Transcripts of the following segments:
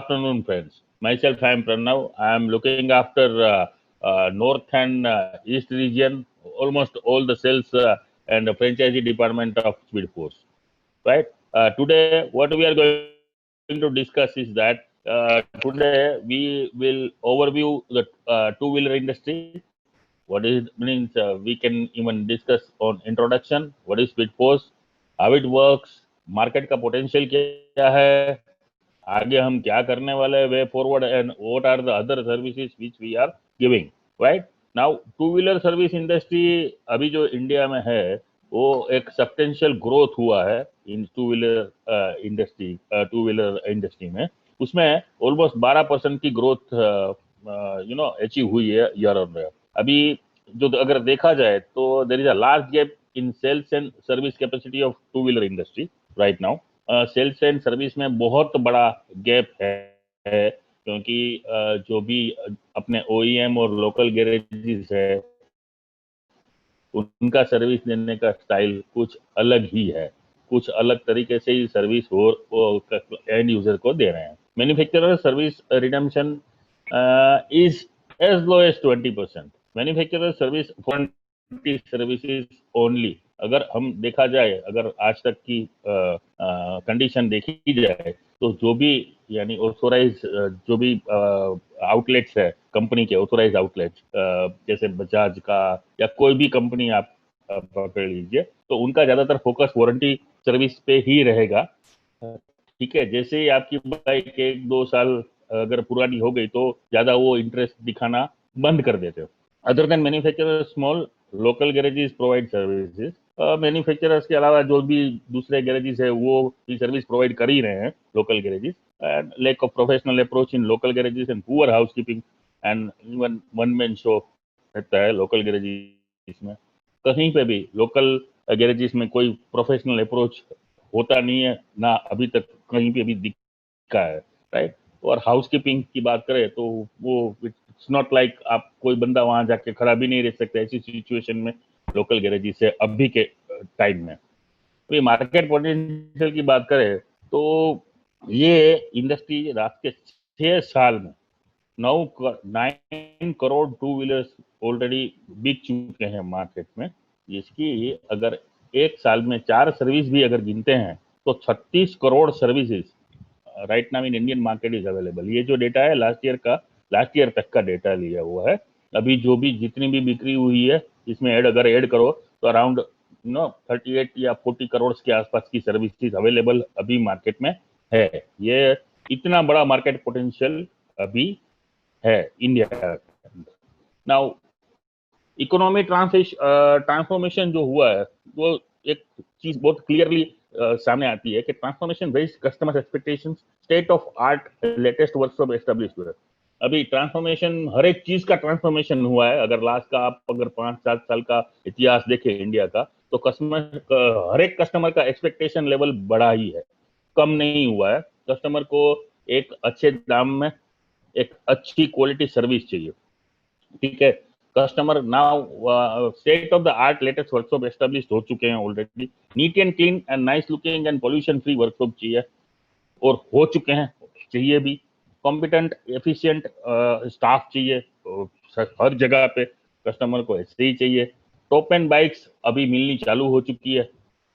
afternoon, friends. Myself, I am Pranav. I am looking after North and East region, almost all the sales and the franchisee department of Speed Force. Right. Today, what we are going to discuss is that today we will overview the two-wheeler industry. What is means we can even discuss on introduction. What is Speed Force? How it works? Market का potential क्या है? आगे हम क्या करने वाले हैं? Way forward and what are the other services which we are giving? Right? Now, two-wheeler service industry अभी जो इंडिया में है वो एक सब्सटेंशियल ग्रोथ हुआ है इन टू व्हीलर इंडस्ट्री में. उसमें ऑलमोस्ट 12% की ग्रोथ अचीव हुई है ईयर ऑन ईयर. अभी जो अगर देखा जाए तो there is a large gap in sales and service capacity of two wheeler industry right now. Sales and service में बहुत बड़ा गैप है क्योंकि जो भी अपने ओईएम और लोकल गैरेजेस है उनका सर्विस देने का स्टाइल कुछ अलग ही है. कुछ अलग तरीके से ही सर्विस एंड यूजर को दे रहे हैं. Manufacturer service redemption is as low as 20%. Manufacturer service services only. अगर हम देखा जाए, अगर आज तक की कंडीशन देखी जाए तो जो भी यानी ऑथोराइज जो भी आउटलेट्स है कंपनी के ऑथोराइज आउटलेट्स जैसे बजाज का या कोई भी कंपनी आप पकड़ लीजिए तो उनका ज्यादातर फोकस वारंटी सर्विस पे ही रहेगा. ठीक है, जैसे ही आपकी बाइक 1-2 साल अगर पुरानी हो गई तो ज्यादा वो इंटरेस्ट दिखाना बंद कर देते हो. Other than manufacturer small local garages provide services. Manufacturers के अलावा जो भी दूसरे गैरेजेस है वो भी सर्विस प्रोवाइड कर ही रहे हैं local garages. And lack of professional approach in local garages and poor housekeeping and even one man show रहता है लोकल गैरेजेस में. कहीं पे भी लोकल गैरेजेस में कोई प्रोफेशनल अप्रोच होता नहीं है ना, अभी तक कहीं पे भी दिखा है. राइट. और हाउसकीपिंग की बात करें तो वो इट्स नॉट लाइक आप कोई बंदा वहां जाके खड़ा भी नहीं रह सकता ऐसी सिचुएशन में लोकल गैरेजेस है अभी के टाइम में. तो मार्केट पोटेंशियल की बात करें तो ये इंडस्ट्री रात के 6 साल में 9 करोड़ टू व्हीलर्स ऑलरेडी बिक चुके हैं मार्केट में. इसकी अगर एक साल में 4 सर्विस भी अगर गिनते हैं तो 36 crore services right now in Indian market is available. ये जो डेटा है लास्ट ईयर तक का डेटा लिया हुआ है. अभी जो भी जितनी भी बिक्री हुई है इसमें अगर ऐड करो तो अराउंड 38 या 40 करोड़ के आसपास की सर्विसेज अवेलेबल अभी मार्केट में है. ये इतना बड़ा मार्केट पोटेंशियल अभी है इंडिया. नाउ इकोनॉमी ट्रांसफॉर्मेशन जो हुआ है वो एक चीज बहुत क्लियरली सामने आती है कि transformation based customer expectations state of art latest workshop establish हुआ है. अभी ट्रांसफॉर्मेशन हर एक चीज का ट्रांसफॉर्मेशन हुआ है. अगर लास्ट का आप अगर 5-7 साल का इतिहास देखें इंडिया का तो हर एक कस्टमर का एक्सपेक्टेशन लेवल बढ़ा ही है, कम नहीं हुआ है. कस्टमर को एक अच्छे दाम में एक अच्छी क्वालिटी सर्विस चाहिए. ठीक है, customer now state of the art latest workshop establish हो चुके हैं already. NEET and clean and nice looking and pollution free workshop चाहिए और हो चुके हैं, चाहिए भी. कॉम्पिटेंट एफिशिएंट स्टाफ चाहिए हर जगह पे. कस्टमर को ऐसे ही चाहिए. टॉप एंड बाइक्स अभी मिलनी चालू हो चुकी है.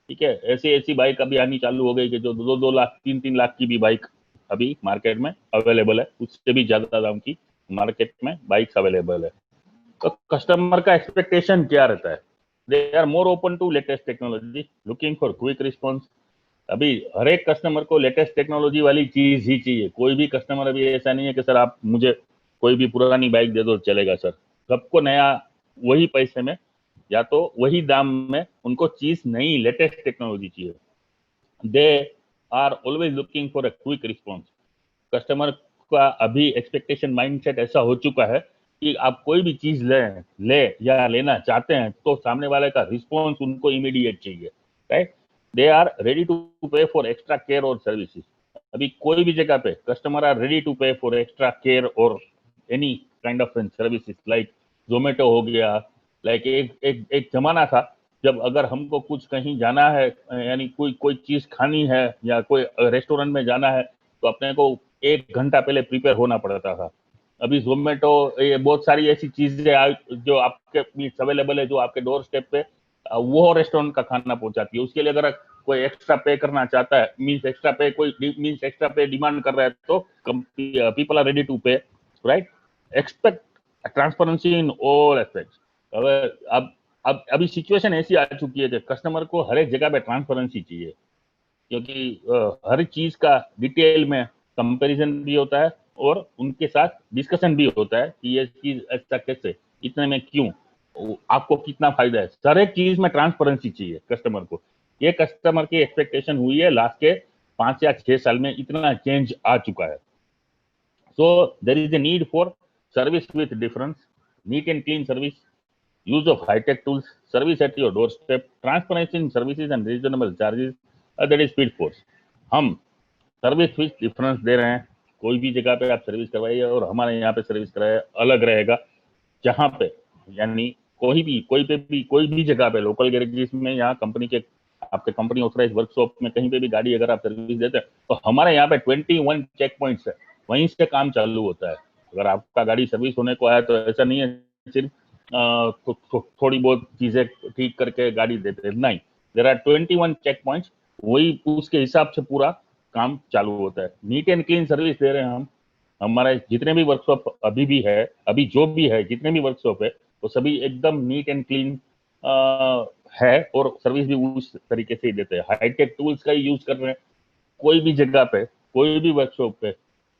ठीक है, ऐसी बाइक अभी आनी चालू हो गई कि जो 2 लाख 3 लाख की भी बाइक अभी मार्केट में अवेलेबल है. उससे भी ज्यादा दाम की मार्केट में बाइक्स अवेलेबल है. तो कस्टमर का एक्सपेक्टेशन क्या रहता है? They are more open to latest technology, looking for quick response. अभी हर एक कस्टमर को लेटेस्ट टेक्नोलॉजी वाली चीज ही चाहिए. कोई भी कस्टमर अभी ऐसा नहीं है कि सर आप मुझे कोई भी पुरानी बाइक दे दो चलेगा. सर सबको नया वही पैसे में या तो वही दाम में उनको चीज नई लेटेस्ट टेक्नोलॉजी चाहिए. They are always looking for a quick response. Customer का अभी एक्सपेक्टेशन माइंडसेट ऐसा हो चुका है कि आप कोई भी चीज ले या लेना चाहते हैं तो सामने वाले का रिस्पॉन्स उनको इमीडिएट चाहिए. Right. They are ready to pay for extra care और सर्विसेज. अभी कोई भी जगह पे customer are ready to pay for extra care और any kind of services. Like Zomato हो गया. लाइक एक जमाना था जब अगर हमको कुछ कहीं जाना है यानी कोई चीज खानी है या कोई रेस्टोरेंट में जाना है तो अपने को 1 घंटा पहले प्रिपेयर होना पड़ता था। अभी जोमेटो, ये बहुत सारी ऐसी चीजें जो आपके मीन्स अवेलेबल है, जो आपके डोर स्टेप पे वो रेस्टोरेंट का खाना पहुंचाती है। उसके लिए अगर कोई एक्स्ट्रा पे करना चाहता है, मीन्स एक्स्ट्रा पे डिमांड कर रहा है, तो पीपल आर रेडी टू पे, right. Expect transparency in all aspects. अब अभी सिचुएशन ऐसी आ चुकी है कि कस्टमर को हर एक जगह पे ट्रांसपेरेंसी चाहिए, क्योंकि हर चीज का डिटेल में कंपैरिजन भी होता है और उनके साथ डिस्कशन भी होता है कि ये चीज ऐसा कैसे, इतने में क्यों, आपको कितना फायदा है। हर एक चीज में ट्रांसपेरेंसी चाहिए कस्टमर को। ये कस्टमर की एक्सपेक्टेशन हुई है लास्ट के 5 या 6 साल में, इतना चेंज आ चुका है। So there is a need for service with difference, neat and clean service, use of high-tech tools, service at your doorstep, transparency in services and reasonable charges, that is Speed Force। हम service with difference दे रहे हैं। कोई भी जगह पे आप service करवाइए और हमारे यहाँ पे सर्विस कराए अलग रहेगा। जहाँ पे यानी कोई भी जगह पे लोकल गैरेजेस में, यहाँ कंपनी के आपके कंपनी ऑथराइज वर्कशॉप में कहीं पे भी गाड़ी अगर आप सर्विस देते हैं, तो हमारे यहाँ पे 21 चेक पॉइंट्स है, वहीं से काम चालू होता है। अगर आपका गाड़ी सर्विस होने को आया तो ऐसा नहीं है सिर्फ थोड़ी बहुत चीजें ठीक करके गाड़ी देते हैं, नहीं। देयर आर 21 चेक पॉइंट्स, वही उसके हिसाब से पूरा काम चालू होता है। नीट एंड क्लीन सर्विस दे रहे हैं हम। हमारे जितने भी वर्कशॉप अभी जो भी है, जितने भी वर्कशॉप है, वो सभी एकदम नीट एंड क्लीन है और सर्विस भी उस तरीके से ही देते हैं। हाईटेक टूल्स का ही यूज कर रहे हैं। कोई भी जगह पे, कोई भी वर्कशॉप पे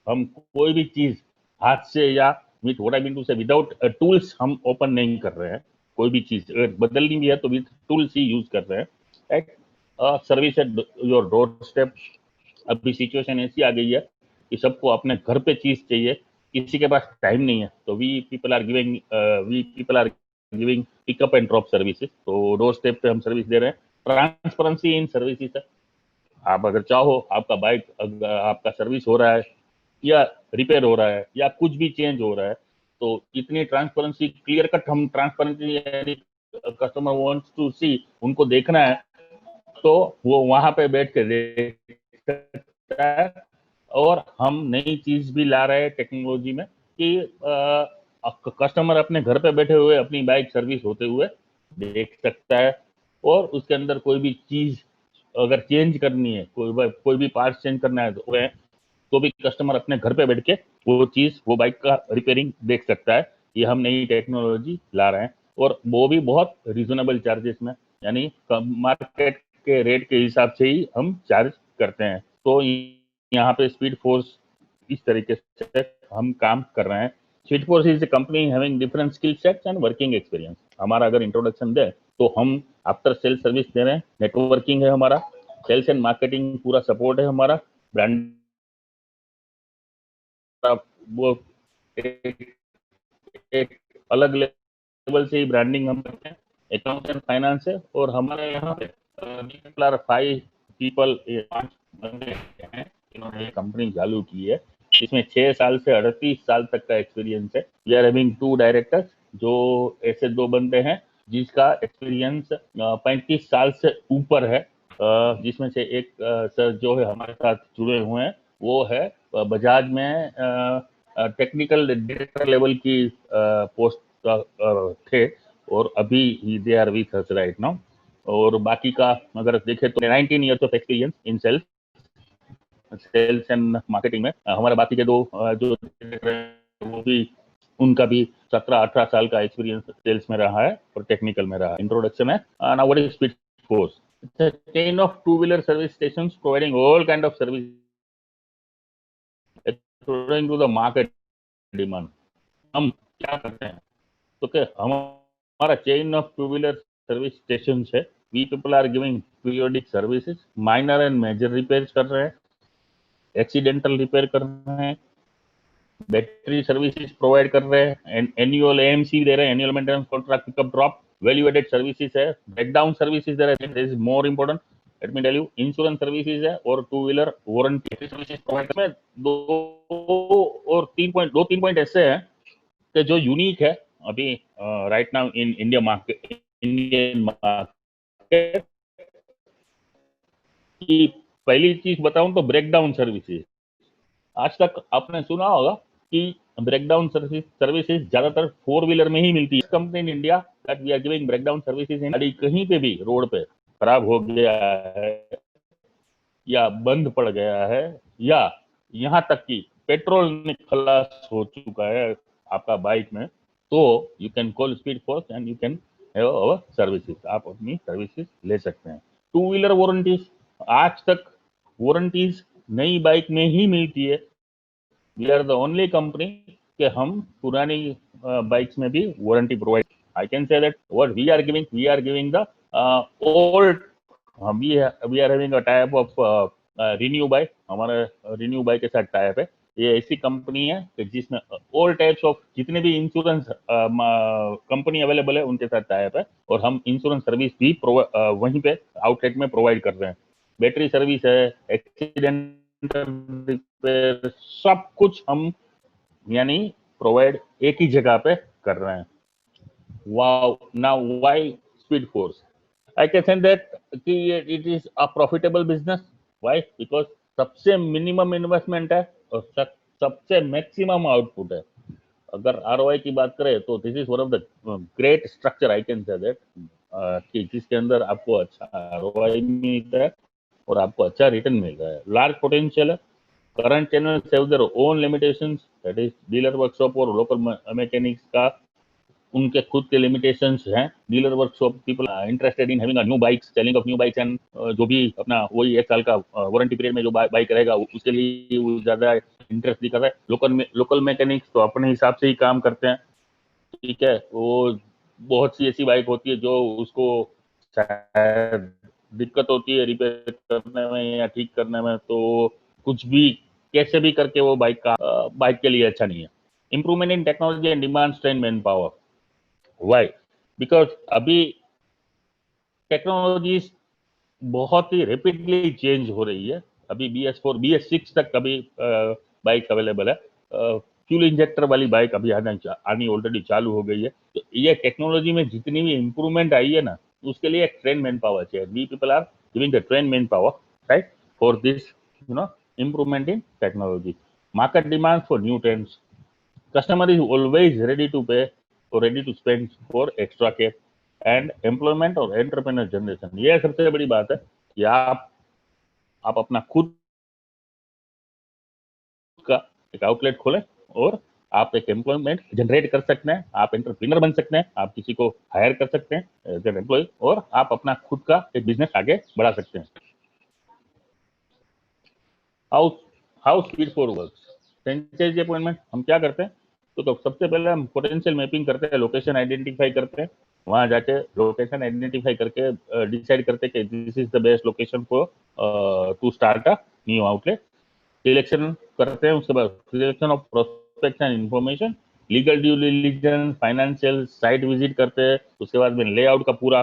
हम कोई भी चीज हाथ से या with what I mean to say without tools हम ओपन नहीं कर रहे हैं। कोई भी चीज अगर बदलनी भी है तो विथ टूल्स ही यूज कर रहे हैं, right. Service at your door step. अभी सिचुएशन ऐसी आ गई है कि सबको अपने घर पे चीज चाहिए, किसी के पास टाइम नहीं है, तो we people are giving pickup and drop services. तो डोर स्टेप पे हम सर्विस दे रहे हैं। ट्रांसपेरेंसी इन सर्विसेज है। आप अगर चाहो, आपका बाइक अगर आपका सर्विस हो रहा है या रिपेयर हो रहा है या कुछ भी चेंज हो रहा है, तो इतनी ट्रांसपेरेंसी, क्लियर कट हम ट्रांसपेरेंसी, कस्टमर वांट्स टू सी, उनको देखना है तो वो वहां पे बैठ के देख सकता है। और हम नई चीज भी ला रहे हैं टेक्नोलॉजी में कि कस्टमर अपने घर पे बैठे हुए अपनी बाइक सर्विस होते हुए देख सकता है। और उसके अंदर कोई भी चीज अगर चेंज करनी है, कोई भी पार्ट चेंज करना है, तो भी कस्टमर अपने घर पे बैठ के वो बाइक का रिपेयरिंग देख सकता है। ये हम नई टेक्नोलॉजी ला रहे हैं और वो भी बहुत रीजनेबल चार्जेस में, यानी मार्केट के रेट के हिसाब से ही हम चार्ज करते हैं। तो यहाँ पे स्पीड फोर्स इस तरीके से हम काम कर रहे हैं। Speed force is a company having different skill sets and working experience. हमारा अगर इंट्रोडक्शन दे तो हम आफ्टर सेल सर्विस दे रहे हैं, नेटवर्किंग है हमारा, सेल्स एंड मार्केटिंग पूरा सपोर्ट है हमारा, ब्रांड वो एक, एक अलग लेवल से ही ब्रांडिंग हम करते हैं। अकाउंट एंड फाइनेंस है और हमारे यहाँ पे 5 पीपल, 5 बंदे हैं जिन्होंने ये कंपनी चालू की है। इसमें 6 साल से 38 साल तक का एक्सपीरियंस है। वी आर हैविंग 2 डायरेक्टर्स, जो ऐसे 2 बंदे हैं जिसका एक्सपीरियंस 35 साल से ऊपर है। जिसमें से एक सर जो है हमारे साथ जुड़े हुए हैं, वो है बजाज में टेक्निकल डायरेक्टर लेवल की पोस्ट थे और अभी they are with us right now. और बाकी का अगर देखें तो 19 years of experience in sales and marketing में। हमारे बाकी के 2 जो वो भी, उनका भी 17-18 साल का एक्सपीरियंस सेल्स में रहा है और टेक्निकल में रहा है। इंट्रोडक्शन है। Now what is speed force? It's a chain of 2-wheeler service stations providing all kind of service according to the market demand. हम क्या करते हैं तो कि हमारा chain of 2-wheeler service station है। We people are giving periodic services, minor and major repair कर रहे हैं, एक्सीडेंटल रिपेयर कर रहे हैं, बैटरी सर्विसेज प्रोवाइड कर रहे हैं, एनुअल एएमसी दे रहे हैं, annual maintenance contract pickup drop, value added services है, ब्रेकडाउन सर्विसेज दे रहे हैं। This is more important, let me tell you. Insurance services है और 2-wheeler वारंटी सर्विसेज प्रोवाइड कर रहे हैं। 2-3 पॉइंट ऐसे हैं कि जो यूनिक है अभी right now in Indian market की। पहली चीज बताऊं तो ब्रेकडाउन सर्विसेज। आज तक आपने सुना होगा कि ब्रेकडाउन सर्विसेज ज्यादातर 4 व्हीलर में ही मिलती है। Company in India that we are giving breakdown services in गाड़ी कहीं पे भी रोड पे खराब हो गया है या बंद पड़ गया है या यहाँ तक कि पेट्रोल खलास हो चुका है आपका बाइक में, तो you can call speed force and you can have our services, आप अपनी सर्विसेज ले सकते हैं। 2 व्हीलर वारंटीज, आज तक वारंटीज नई बाइक में ही मिलती है। We are the only company कि हम पुरानी बाइक्स में भी warranty provide. I can say that what we are giving the old, we are having a type of renew bike, हमारे रिन्यू बाइक के साथ टाइप है। ये ऐसी कंपनी है कि जिसमें ऑल टाइप्स ऑफ जितने भी इंश्योरेंस कंपनी अवेलेबल है उनके साथ टाइप है, और हम इंश्योरेंस सर्विस भी वहीं पे आउटलेट में प्रोवाइड कर रहे हैं। बैटरी सर्विस है, एक्सीडेंटल रिपेयर, सब कुछ हम यानी प्रोवाइड एक ही जगह पे कर रहे हैं। Wow, now why speed force? I can say that कि it is a profitable business. Why? Because सबसे मिनिमम इन्वेस्टमेंट है और सबसे मैक्सिमम आउटपुट है। अगर आरओआई की बात करें तो this is one of the great structure, I can say that, कि जिसके अंदर आपको अच्छा आरओआई मिलता है और आपको अच्छा रिटर्न मिल रहा है, लार्ज पोटेंशियल है। Current channel have their own limitations, that is dealer workshop और लोकल मैकेनिक्स का उनके खुद के लिमिटेशंस हैं। Dealer workshop people interested in having a new bikes, selling of new bikes and जो भी अपना वही 1 साल का वारंटी पीरियड में जो बाइक रहेगा उसके लिए वो ज्यादा इंटरेस्ट दिखा रहा है। लोकल मैकेनिक्स तो अपने हिसाब से ही काम करते हैं, ठीक है। वो बहुत सी ऐसी बाइक होती है जो उसको शायद दिक्कत होती है रिपेयर करने में या ठीक करने में, तो कुछ भी कैसे भी करके वो बाइक के लिए अच्छा नहीं है। Improvement in technology and demand strain man power. Why? Because अभी टेक्नोलॉजी बहुत ही रेपिडली चेंज हो रही है। अभी BS4 BS6 तक अभी बाइक अवेलेबल है। फ्यूल इंजेक्टर वाली बाइक अभी आनी ऑलरेडी चालू हो गई है। तो ये टेक्नोलॉजी में जितनी भी इंप्रूवमेंट आई है ना, उसके लिए एक ट्रेन मैन पावर चाहिए। We people are giving the train man power right for this improvement in technology. Market demands for new trends. Customer is always ready to pay or ready to spend for extra care and employment और entrepreneur generation. ये सबसे बड़ी बात है कि आप अपना खुद का एक आउटलेट खोलें और आप एक एम्प्लॉयमेंट जनरेट कर सकते हैं, आप एंटरप्रेन्योर बन सकते हैं, आप किसी को हायर कर सकते हैं एज एन एम्प्लॉय और आप अपना खुद का एक बिजनेस आगे बढ़ा सकते हैं। How how Speed Force works? Franchisee appointment हम क्या करते हैं? तो सबसे पहले हम पोटेंशियल मैपिंग करते हैं, लोकेशन आइडेंटिफाई करते हैं। वहां जाके लोकेशन आइडेंटिफाई करके डिसाइड करते हैं कि this is the best location for to start a new outlet. Selection करते हैं, उसके बाद selection of prospect and information, legal due diligence, financial, site visit करते हैं। उसके बाद में लेआउट का पूरा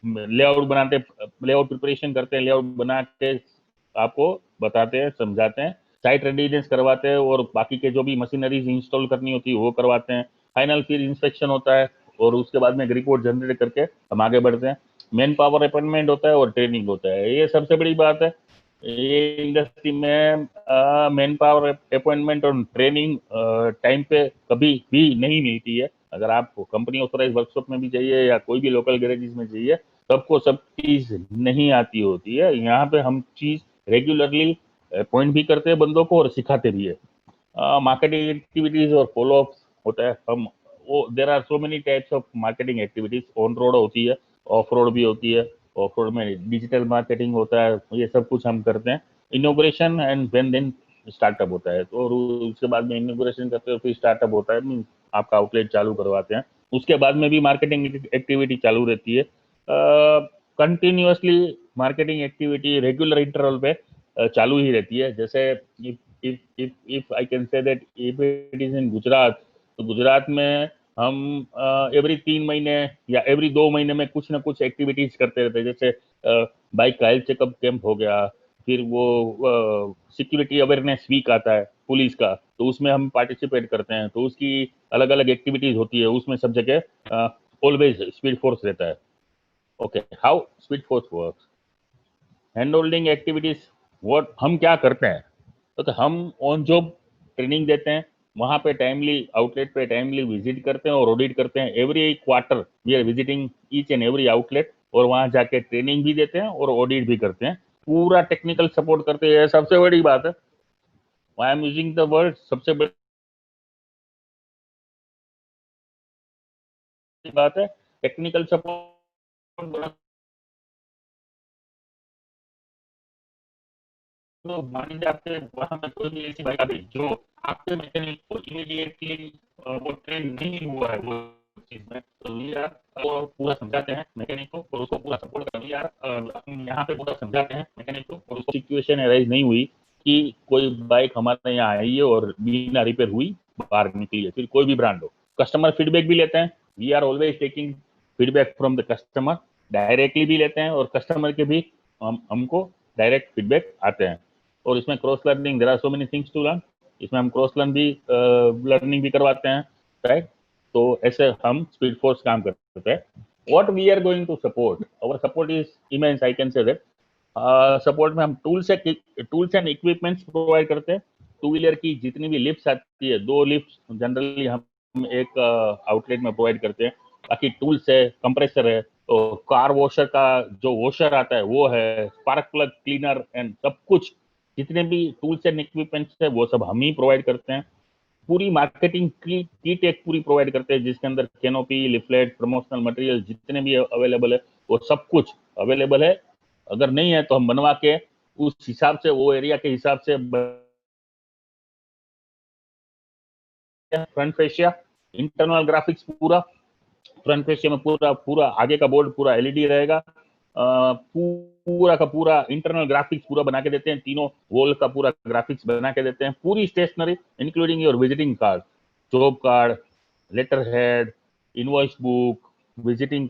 लेआउट बनाते, लेआउट प्रिपरेशन करते हैं, लेआउट बना के आपको बताते हैं, समझाते हैं, साइट रेडिनेस करवाते हैं और बाकी के जो भी मशीनरीज इंस्टॉल करनी होती है वो करवाते हैं। फाइनल फिर इंस्पेक्शन होता है और उसके बाद में एक रिपोर्ट जनरेट करके हम आगे बढ़ते हैं। मैन पावर अपॉइंटमेंट होता है और ट्रेनिंग होता है, ये सबसे बड़ी बात है। ये इंडस्ट्री में मैन पावर अपॉइंटमेंट और ट्रेनिंग टाइम पे कभी भी नहीं मिलती है। अगर आपको कंपनी ऑथोराइज वर्कशॉप में भी चाहिए या कोई भी लोकल गैरेजेस में चाहिए, सबको सब चीज नहीं आती होती है। यहाँ पे हम चीज रेगुलरली अपॉइंट भी करते हैं बंदों को और सिखाते भी है। मार्केटिंग एक्टिविटीज और फॉलो अप होता है। हम वो there are so many types of marketing activities, on road होती है, ऑफ रोड भी होती है। ऑफ रोड में डिजिटल मार्केटिंग होता है, ये सब कुछ हम करते हैं। इनोग्रेशन एंड देन स्टार्टअप होता है, तो उसके बाद में इनोग्रेशन करते हैं, फिर स्टार्टअप होता है, आपका आउटलेट चालू करवाते हैं। उसके बाद में भी मार्केटिंग एक्टिविटी चालू रहती है। Continuously marketing activity regular interval पे चालू ही रहती है। जैसे if I can say that if it is in Gujarat, तो गुजरात में हम एवरी 3 महीने या एवरी 2 महीने में कुछ ना कुछ एक्टिविटीज करते रहते हैं। जैसे बाइक का हेल्थ चेकअप कैंप हो गया, फिर वो सिक्योरिटी अवेयरनेस वीक आता है पुलिस का, तो उसमें हम पार्टिसिपेट करते हैं। तो उसकी अलग अलग एक्टिविटीज होती है, उसमें सब जगह ऑलवेज स्पीड फोर्स रहता है। Okay, how speed force works? Hand holding activities, what हम क्या करते हैं? तो हम ऑन जॉब ट्रेनिंग देते हैं, वहां पे टाइमली आउटलेट पे टाइमली विजिट करते हैं और ऑडिट करते हैं। Every quarter we are visiting each and every outlet, और वहां जाके ट्रेनिंग भी देते हैं और ऑडिट भी करते हैं, पूरा टेक्निकल सपोर्ट करते हैं। सबसे बड़ी बात है, I am using the word, सबसे बड़ी बात है टेक्निकल सपोर्ट। तो मान लीजिए आपके वहां पे कोई भी ऐसी बाइक आ गई जो आपके मैकेनिक को इमीडिएटली वो ट्रेन नहीं हुआ है वो चीज में, तो वी आर वो पूरा समझाते हैं मैकेनिक को और उसको पूरा सपोर्ट करते हैं। यार यहाँ पे पूरा समझाते हैं मैकेनिक को, और उसको सिचुएशन अराइज नहीं हुई कि कोई बाइक हमारे यहाँ आई है और बिना रिपेयर हुई बाहर निकली है, फिर कोई भी ब्रांड हो। कस्टमर फीडबैक भी लेते हैं, we are always taking feedback from the customer, directly भी लेते हैं और कस्टमर के भी हमको डायरेक्ट फीडबैक आते हैं। और इसमें cross learning, there are so many things to learn, इसमें हम क्रॉस लर्न भी लर्निंग भी करवाते हैं, राइट। तो ऐसे हम स्पीड फोर्स काम करते हैं। What we are going to support, our support is immense, I can say that. Support में हम टूल्स एंड इक्विपमेंट्स प्रोवाइड करते हैं। टू व्हीलर की जितनी भी लिफ्ट आती है, 2 लिफ्ट जनरली हम एक आउटलेट में प्रोवाइड करते हैं। बाकी टूल्स है, कंप्रेसर है, तो कार वॉशर का जो वॉशर आता है वो है, स्पार्क प्लग क्लीनर एंड सब कुछ, जितने भी टूल्स एंड इक्विपमेंट्स है वो सब हम ही प्रोवाइड करते हैं। पूरी मार्केटिंग की किट एक पूरी प्रोवाइड करते हैं, जिसके अंदर कैनोपी, लिफलेट, प्रमोशनल मटेरियल जितने भी अवेलेबल है वो सब कुछ अवेलेबल है। अगर नहीं है तो हम बनवा के उस हिसाब से, वो एरिया के हिसाब से। फ्रंट फेशिया, इंटरनल ग्राफिक्स पूरा, फ्रंट फेशिया में पूरा पूरा आगे का बोर्ड पूरा एलईडी रहेगा। पूरा का पूरा इंटरनल ग्राफिक्स पूरा बना के देते हैं, तीनों वॉल का पूरा ग्राफिक्स बना के देते हैं। पूरी stationery including your visiting card, job card, letter head, invoice book, visiting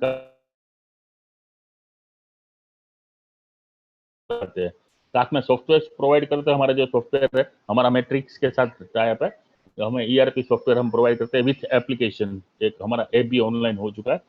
करते हैं। साथ में सॉफ्टवेयर प्रोवाइड करते हैं। हमारा जो सॉफ्टवेयर है, हमारा मैट्रिक्स के साथ टाइप है, तो हमें ईआरपी सॉफ्टवेयर हम प्रोवाइड करते हैं विथ एप्लीकेशन। एक हमारा ऐप भी ऑनलाइन हो चुका है,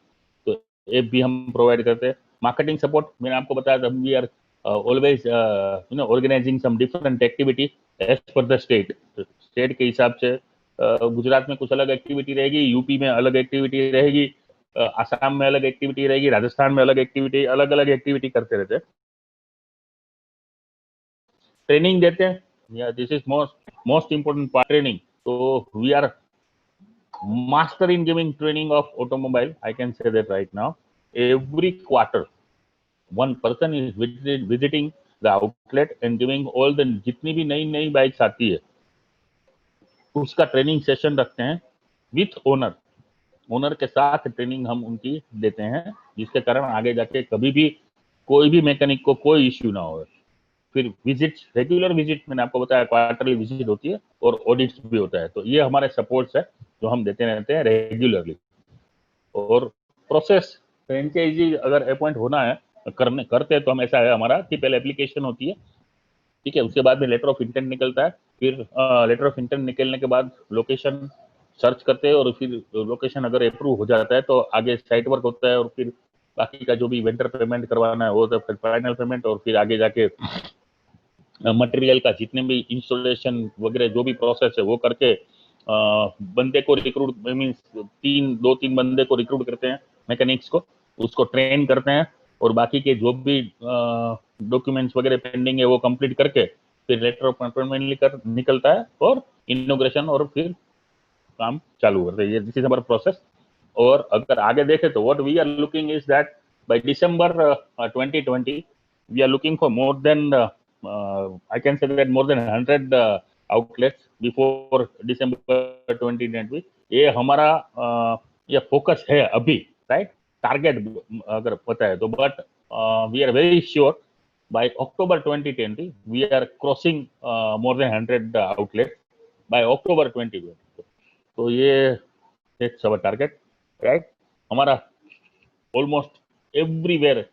तो ऐप भी हम प्रोवाइड करते हैं। मार्केटिंग सपोर्ट मैंने आपको बताया था, we are always organizing some different activity as per the state. State के हिसाब से गुजरात में कुछ अलग एक्टिविटी रहेगी, यूपी में अलग एक्टिविटी रहेगी, आसाम में अलग एक्टिविटी रहेगी, राजस्थान में अलग एक्टिविटी, अलग अलग एक्टिविटी करते रहते हैं। ट्रेनिंग देते हैं, या this is most most important part, training. तो we are master in giving training of automobile, I can say that right now. Every quarter one person is visiting the outlet and giving all the जितनी भी नई नई bikes आती है उसका training session रखते हैं विथ ओनर। ओनर के साथ ट्रेनिंग हम उनकी देते हैं, जिसके कारण आगे जाके कभी भी कोई भी मैकेनिक को कोई इश्यू ना हो। फिर विजिट, रेगुलर विजिट मैंने आपको बताया, क्वार्टरली विजिट होती है और ऑडिट्स भी होता है। तो ये हमारे सपोर्ट्स है जो हम देते रहते हैं रेगुलरली। और प्रोसेस, फ्रेंचाइजी अगर अपॉइंट होना है, करते हैं तो हम, ऐसा है हमारा कि पहले एप्लीकेशन होती है, ठीक है, उसके बाद में लेटर ऑफ इंटेंट निकलता है। फिर लेटर ऑफ इंटेंट निकलने के बाद लोकेशन सर्च करते हैं, और फिर लोकेशन अगर अप्रूव हो जाता है तो आगे साइट वर्क होता है, और फिर बाकी का जो भी वेंडर पेमेंट करवाना है वो, तो फिर फाइनल पेमेंट, और फिर आगे जाके मटेरियल का जितने भी इंस्टॉलेशन वगैरह जो भी प्रोसेस है वो करके बंदे को रिक्रूट, मीन्स 2-3 बंदे को रिक्रूट करते हैं, मैकेनिक्स को, उसको ट्रेन करते हैं, और बाकी के जो भी डॉक्यूमेंट्स वगैरह पेंडिंग है वो कंप्लीट करके फिर लेटर ऑफ अपॉइंटमेंट निकलता है, और इनोग्रेशन, और फिर काम चालू करते हैं। ये दिस इज अवर प्रोसेस। और अगर आगे देखें तो what we are looking is that by December 2020 we are looking for more than I can say that more than 100 outlets before December 2020। ये हमारा ये फोकस है अभी, राइट। टारगेट अगर पता है तो, but we are very sure by October 2020 we are crossing more than 100 outlets by October 2020। तो ये it's our target, right। हमारा almost everywhere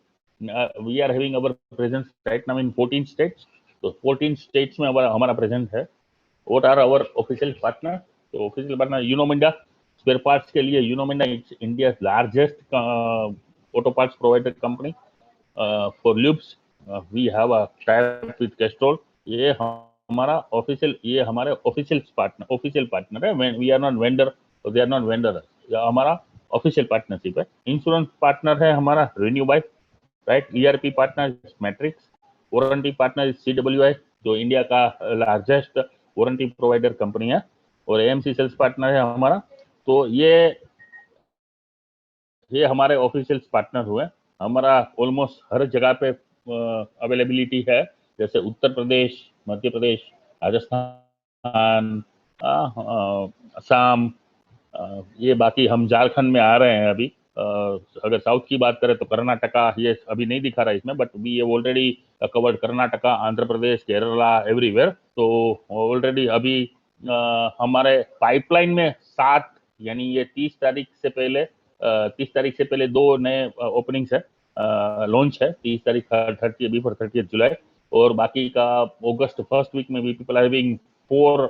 we are having our presence right now in 14 states। तो 14 states में हमारा present है। what are our official partner? तो official partner Uno Minda, spare parts के लिए Uno Minda India largest auto parts provider company. For lubes we have a tie up with Castrol. ये हमारा official, ये हमारे ऑफिशियल पार्टनर है। We are not vendor, they are not vendor, हमारा official partnership है। Insurance partner है हमारा RenewBuy, right. ERP partner Matrix, warranty partner CWI, जो इंडिया का लार्जेस्ट वारंटी प्रोवाइडर कंपनी है, और AMC सेल्स पार्टनर है हमारा। तो ये हमारे ऑफिशियल पार्टनर हुए। हमारा ऑलमोस्ट हर जगह पे अवेलेबिलिटी है, जैसे उत्तर प्रदेश, मध्य प्रदेश, राजस्थान, असम, ये बाकी हम झारखंड में आ रहे हैं अभी। अगर साउथ की बात करें तो कर्नाटका, ये अभी नहीं दिखा रहा इसमें, but we have already covered Karnataka, Andhra Pradesh, Kerala, everywhere. तो ऑलरेडी अभी हमारे पाइपलाइन में 7, यानी ये 30 तारीख से पहले 2 नए ओपनिंग्स है, लॉन्च है। 30 तारीख, 30 बिफोर 30 जुलाई, और बाकी का अगस्त फर्स्ट वीक में भी people are having 4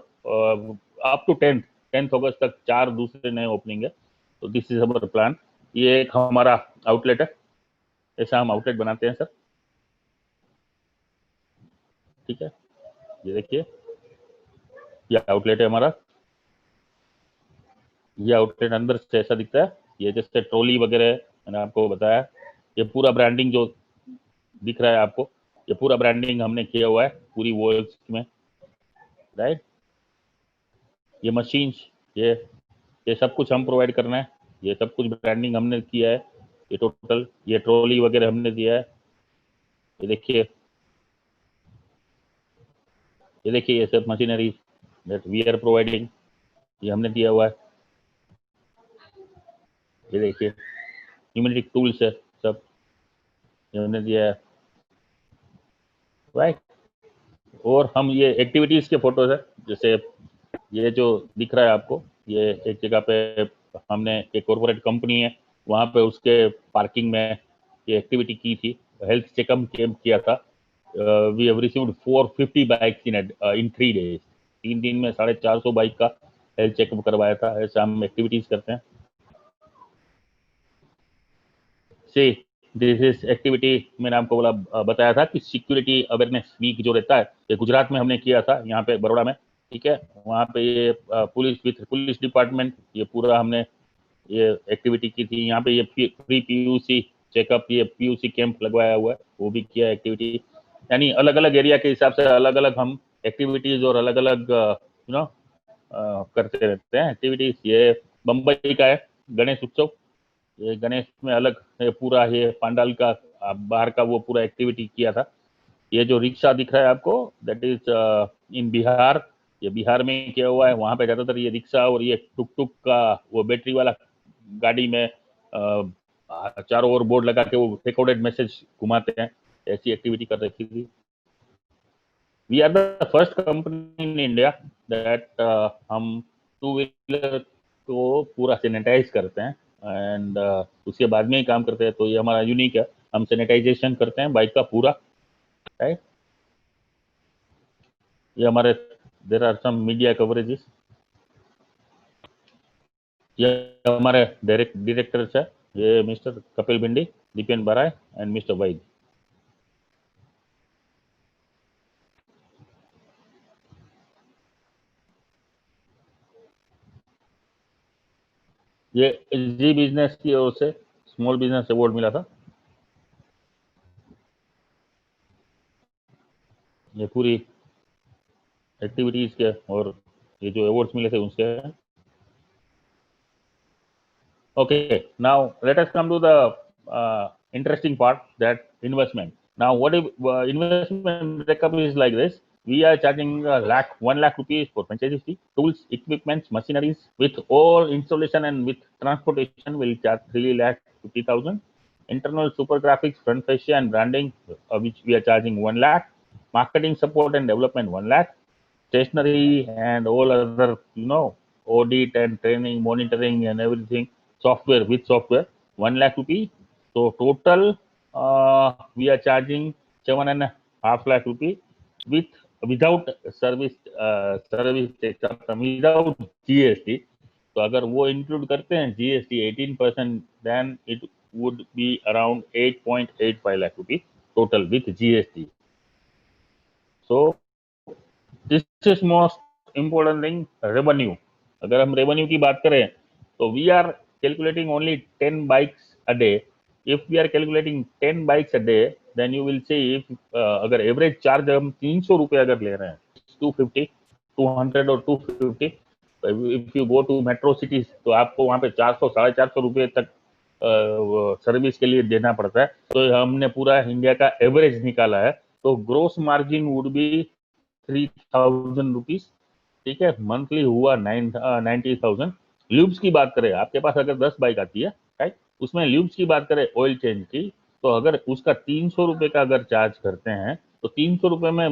up to 10th अगस्त तक 4 दूसरे नए ओपनिंग है। तो दिस इज अवर प्लान। ये एक हमारा आउटलेट है, ऐसा हम आउटलेट बनाते हैं सर, ठीक है। ये देखिए, ये आउटलेट है हमारा। ये आउटलेट अंदर से ऐसा दिखता है। ये जैसे ट्रॉली वगैरह मैंने आपको बताया, ये पूरा ब्रांडिंग जो दिख रहा है आपको, ये पूरा ब्रांडिंग हमने किया हुआ है पूरी वॉल्स में, राइट। ये मशीन्स, ये सब कुछ हम प्रोवाइड करना है, ये सब कुछ ब्रांडिंग हमने किया है। ये टोटल, ये ट्रॉली वगैरह हमने दिया है। ये देखिए, ये सब machinery that we are providing, ये हमने दिया हुआ है। ये देखिए, न्यूमेरिक टूल्स है सब, ये हमने दिया है, राइट। और हम ये एक्टिविटीज के फोटोज है, जैसे ये जो दिख रहा है आपको, ये एक जगह पे हमने, एक कॉर्पोरेट कंपनी है, वहाँ पे उसके पार्किंग में ये एक्टिविटी की थी, हेल्थ चेकअप कैंप किया था। We have received 450 bikes in 3 days। 3 दिन में 450 बाइक का हेल्थ चेकअप करवाया था। ऐसा हम एक्टिविटीज करते हैं। से दिस इज एक्टिविटी, मैंने आपको बताया था कि सिक्योरिटी अवेयरनेस वीक जो रहता है, ये गुजरात में हमने किया था, यहाँ पे बड़ौदा में, ठीक है। वहाँ पे ये पुलिस डिपार्टमेंट, ये पूरा हमने ये एक्टिविटी की थी। यहाँ पे ये फ्री PUC चेकअप, ये PUC कैंप लगवाया हुआ है, वो भी किया एक्टिविटी। यानी अलग अलग एरिया के हिसाब से अलग अलग हम एक्टिविटीज और अलग अलग करते रहते हैं एक्टिविटीज। ये बम्बई का है गणेश उत्सव, ये गणेश में अलग है पूरा, ये पंडाल का बाहर का वो पूरा एक्टिविटी किया था। ये जो रिक्शा दिख रहा है आपको, दैट इज इन बिहार, ये बिहार में किया हुआ है। वहाँ पे ज़्यादातर ये रिक्शा और ये टुक टुक का वो बैटरी वाला गाड़ी में चारों ओर बोर्ड लगा के वो रिकॉर्डेड मैसेज घुमाते हैं, ऐसी एक्टिविटी कर रखी थी। We are the first company in India that हम 2 व्हीलर को पूरा सैनिटाइज करते हैं, एंड उसके बाद में ही काम करते हैं। तो ये हमारा यूनिक है, हम सैनिटाइजेशन करते हैं बाइक का पूरा, राइट। ये हमारे, there are some media coverages. ये हमारे डायरेक्टर्स है, ये मिस्टर कपिल भिंडी, दीपेन बराय एंड मिस्टर वैद। ये जी बिजनेस की ओर से स्मॉल बिजनेस अवार्ड मिला था। ये पूरी एक्टिविटीज के और ये जो अवार्ड्स मिले थे उसके। Okay, now let us come to the interesting part, that investment. Now, what if investment breakup is like this? We are charging 1 lakh rupees for franchisee fee, tools, equipments, machineries. With all installation and with transportation, we'll charge 3,50,000. Internal super graphics, front fascia and branding, which we are charging 1 lakh. Marketing support and development 1 lakh. Stationery and all other, audit and training, monitoring and everything, software 1 lakh rupee. So total we are charging 7.5 lakh rupee with without service tax, without GST. तो अगर वो include करते हैं GST 18%, then it would be around 8.85 lakh rupee total with GST. So this is most important thing, revenue. अगर हम revenue की बात करें तो we are calculating only 10 bikes a day. If we are calculating 10 bikes a day, then you will see if अगर average charge हम 300 रुपये अगर ले रहे हैं, 250, 200 और 250, if you go to metro cities तो आपको वहां पे 400 450 रुपये तक सर्विस के लिए देना पड़ता है। तो हमने पूरा इंडिया का एवरेज निकाला है। तो gross margin would be 3000 rupees, ठीक है। मंथली हुआ 90,000। ल्यूब्स की बात करें, आपके पास अगर 10 बाइक आती है, राइट, उसमें ल्यूब्स की बात करें ऑयल चेंज की, तो अगर उसका 300 रुपये का अगर चार्ज करते हैं तो 300 रुपये में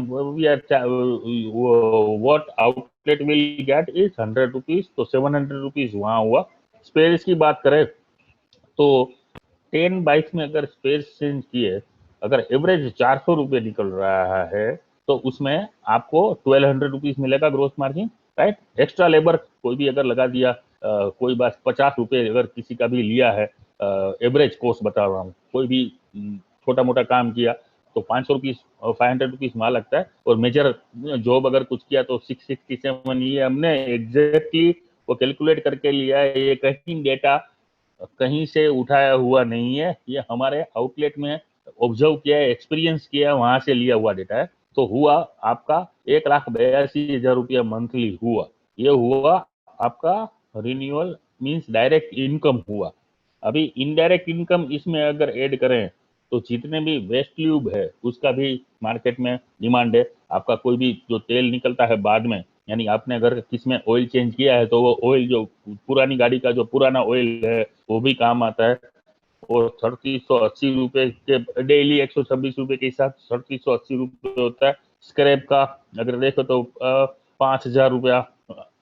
what outlet will get is 100 rupees, तो 700 रुपीज वहां हुआ। स्पेयर्स की बात करें तो 10 बाइक्स में अगर स्पेयर चेंज किए, अगर एवरेज 400 रुपये निकल रहा है, तो उसमें आपको 1200 रुपीज मिलेगा gross margin, right. Extra labour कोई भी अगर लगा दिया, कोई बस 50 रुपये अगर किसी का भी लिया है, एवरेज कॉस्ट बता रहा हूँ, कोई भी छोटा मोटा काम किया तो 500 रुपीज और 500 रुपीज वहां लगता है। और मेजर जॉब अगर कुछ किया तो 667। ये हमने एग्जैक्टली वो कैलकुलेट करके लिया है, ये कहीं डेटा कहीं से उठाया हुआ नहीं है, ये हमारे आउटलेट में ऑब्जर्व किया है, एक्सपीरियंस किया है, वहां से लिया हुआ डेटा है। तो हुआ आपका 1,82,000 रुपया मंथली हुआ। ये हुआ आपका रिन्यूअल मीन्स डायरेक्ट इनकम हुआ। अभी इनडायरेक्ट इनकम इसमें अगर ऐड करें तो जितने भी वेस्ट ट्यूब है उसका भी मार्केट में डिमांड है। आपका कोई भी जो तेल निकलता है बाद में, यानी आपने अगर किसमें ऑयल चेंज किया है तो वो ऑयल जो पुरानी गाड़ी का जो पुराना ऑयल है वो भी काम आता है। और 3,380 रुपये के डेली 126 रुपये के हिसाब से 3,380 रुपये होता है। स्क्रैप का अगर देखो तो 5,000 रुपया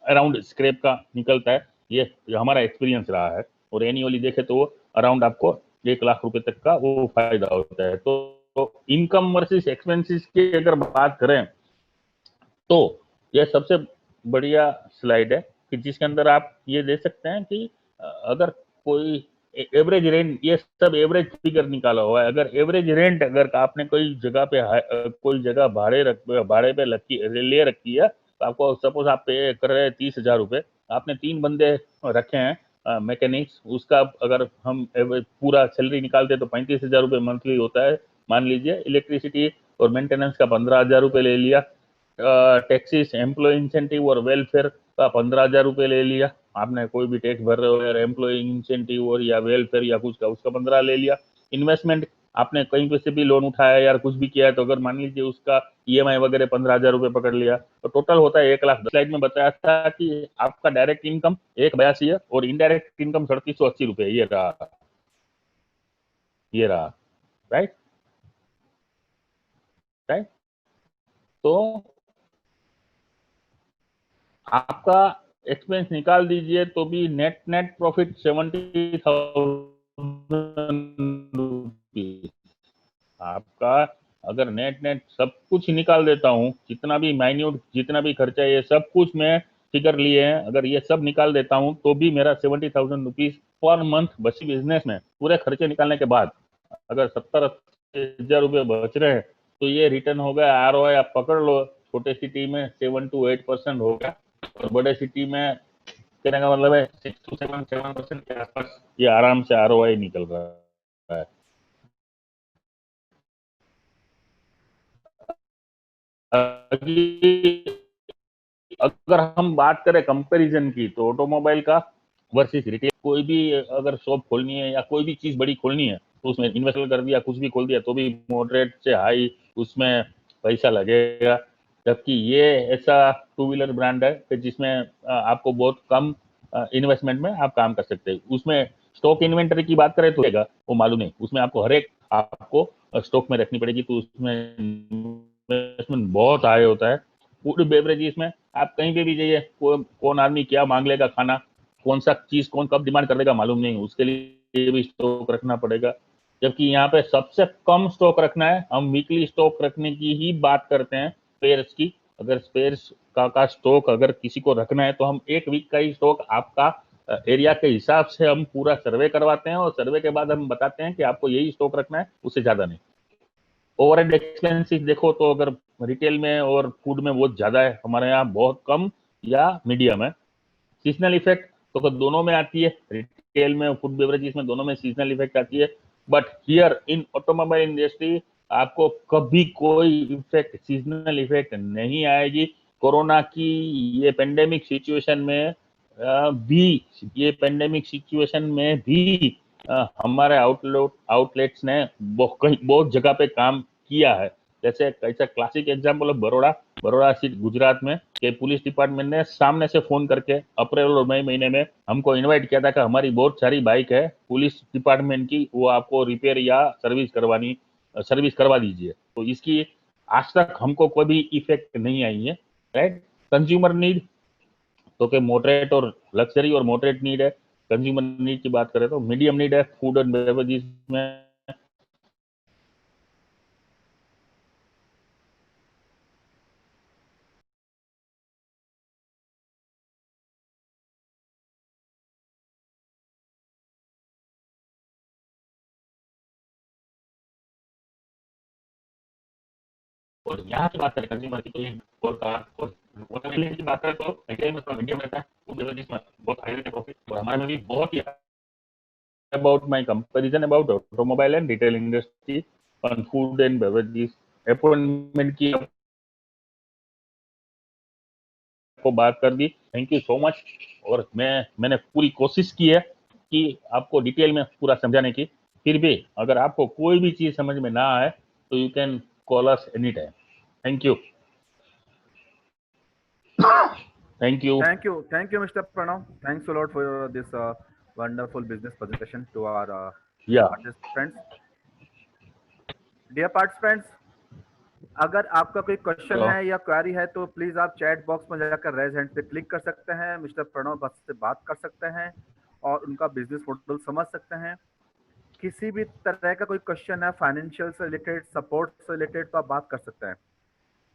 अराउंड स्क्रैप का निकलता है। ये हमारा एक्सपीरियंस रहा है। और एनुअली देखे तो अराउंड आपको 1 लाख रुपए तक का वो फायदा होता है। तो इनकम वर्सेस एक्सपेंसेस की अगर बात करें तो यह सबसे बढ़िया स्लाइड है कि जिसके अंदर आप ये दे सकते हैं कि अगर कोई एवरेज रेंट, ये सब एवरेज फिगर निकाला हुआ है। अगर एवरेज रेंट अगर आपने कोई जगह पे कोई जगह भाड़े पे ले रखी है, तो आपको सपोज आप पे कर रहे हैं 30,000 रुपये, आपने 3 बंदे रखे हैं मैकेनिक्स, उसका अगर हम पूरा सैलरी निकालते हैं तो 35,000 रुपये मंथली होता है। मान लीजिए इलेक्ट्रिसिटी और मेंटेनेंस का 15,000 रुपये ले लिया, टैक्सेस, एम्प्लॉय इंसेंटिव और वेलफेयर का 15,000 रुपये ले लिया। आपने कोई भी टैक्स भर रहे हो या एम्प्लॉय इंसेंटिव और या वेलफेयर या कुछ का, उसका 15 ले लिया। इन्वेस्टमेंट, आपने कहीं पे से भी लोन उठाया यार कुछ भी किया है तो अगर मान लीजिए उसका ईएमआई वगैरह 15,000 रुपये पकड़ लिया, तो टोटल होता है 1 लाख। स्लाइड में बताया था कि आपका डायरेक्ट इनकम 1,82 है और इनडायरेक्ट इनकम 3,380 रुपये। ये रहा राइट। राइट। तो आपका एक्सपेंस निकाल दीजिए तो भी नेट नेट प्रॉफिट 70,000 रुपीज आपका। अगर नेट नेट सब कुछ निकाल देता हूँ, जितना भी माइन्यूट जितना भी खर्चा है ये सब कुछ मैं फिगर लिए हैं, अगर ये सब निकाल देता हूँ तो भी मेरा 70,000 रुपीज पर मंथ बची बिजनेस में। पूरे खर्चे निकालने के बाद अगर 70,000 रुपये बच रहे हैं तो ये रिटर्न हो गया। ROI आप पकड़ लो, छोटे सिटी में 7 to 8% हो गया और बड़े सिटी में कहने का मतलब है 6 to 7% के आसपास ये आराम से ROI निकल रहा है। अगर हम बात करें कंपैरिजन की तो ऑटोमोबाइल का वर्सेस रिटेल, कोई भी अगर शॉप खोलनी है या कोई भी चीज बड़ी खोलनी है तो उसमें इन्वेस्टमेंट कर दिया, कुछ भी खोल दिया तो भी मॉडरेट से हाई उसमें पैसा लगेगा। जबकि ये ऐसा टू व्हीलर ब्रांड है कि जिसमें आपको बहुत कम इन्वेस्टमेंट में आप काम कर सकते हैं। उसमें स्टॉक इन्वेंटरी की बात करें तो वो मालूम नहीं, उसमें आपको हर एक आपको स्टॉक में रखनी पड़ेगी, तो उसमें इन्वेस्टमेंट बहुत हाई होता है। फूड बेवरेजेस में आप कहीं पे भी जाइए, कौन आदमी क्या मांग लेगा खाना, कौन सा चीज कौन कब डिमांड कर देगा मालूम नहीं, उसके लिए भी स्टॉक रखना पड़ेगा। जबकि यहाँ पे सबसे कम स्टॉक रखना है, हम वीकली स्टॉक रखने की ही बात करते हैं स्पेयर्स की। अगर स्पेयर्स का स्टॉक अगर किसी को रखना है तो हम 1 वीक का ही स्टॉक आपका एरिया के हिसाब से हम पूरा सर्वे करवाते हैं और सर्वे के बाद हम बताते हैं कि आपको यही स्टॉक रखना है, उससे ज्यादा नहीं। ओवरहेड एक्सपेंसेस देखो तो अगर रिटेल में और फूड में बहुत ज़्यादा है, हमारे यहाँ बहुत कम या मीडियम है। सीजनल इफेक्ट तो दोनों में आती है, रिटेल में, फूड बेवरेजेस में, दोनों में सीजनल इफेक्ट आती है। But here in automobile industry आपको कभी कोई इफेक्ट, सीजनल इफेक्ट नहीं आएगी। कोरोना की ये पेंडेमिक सिचुएशन में भी, हमारे आउटलेट्स ने बहुत जगह पे काम किया है। जैसे कैसा क्लासिक एग्जाम्पल है बड़ौदा सिटी गुजरात में, कि पुलिस डिपार्टमेंट ने सामने से फोन करके अप्रैल और मई महीने में हमको इनवाइट किया था कि हमारी बहुत सारी बाइक है पुलिस डिपार्टमेंट की, वो आपको रिपेयर या सर्विस करवा दीजिए। तो इसकी आज तक हमको कोई भी इफेक्ट नहीं आई है। राइट, कंज्यूमर नीड तो के मॉडरेट और लग्जरी और मॉडरेट नीड है। कंज्यूमर नीड की बात करें तो मीडियम नीड है फूड एंड बेवरेजेस में। और यहाँ की बात करें कंज्यूमर की, तो ये और कार और वोटर की बात करें तो रिटेल में थोड़ा मीडियम रहता है, फूड बेवरेजेस में बहुत हाई रहता है प्रॉफिट। और हमारे में भी बहुत ही about my comparison about automobile and retail industry on food and beverages appointment की आपको बात कर दी। Thank you so much. और मैंने पूरी कोशिश की है कि आपको डिटेल में पूरा समझाने की। फिर भी अगर आपको कोई भी चीज समझ में ना आए तो you can call us any time. Thank you. Thank you. Thank you, Mr. Pranav. Thanks a lot for this wonderful business presentation to our या participants. Dear participants, अगर आपका कोई क्वेश्चन हेलो। है या क्वेरी है तो प्लीज आप chat box में जाकर रेज हैंड पे क्लिक कर सकते हैं। मिस्टर प्रणव बस से बात कर सकते हैं और उनका बिजनेस मॉडल समझ सकते हैं। किसी भी तरह का कोई क्वेश्चन है फाइनेंशियल से रिलेटेड, सपोर्ट से रिलेटेड, तो आप बात कर सकते हैं।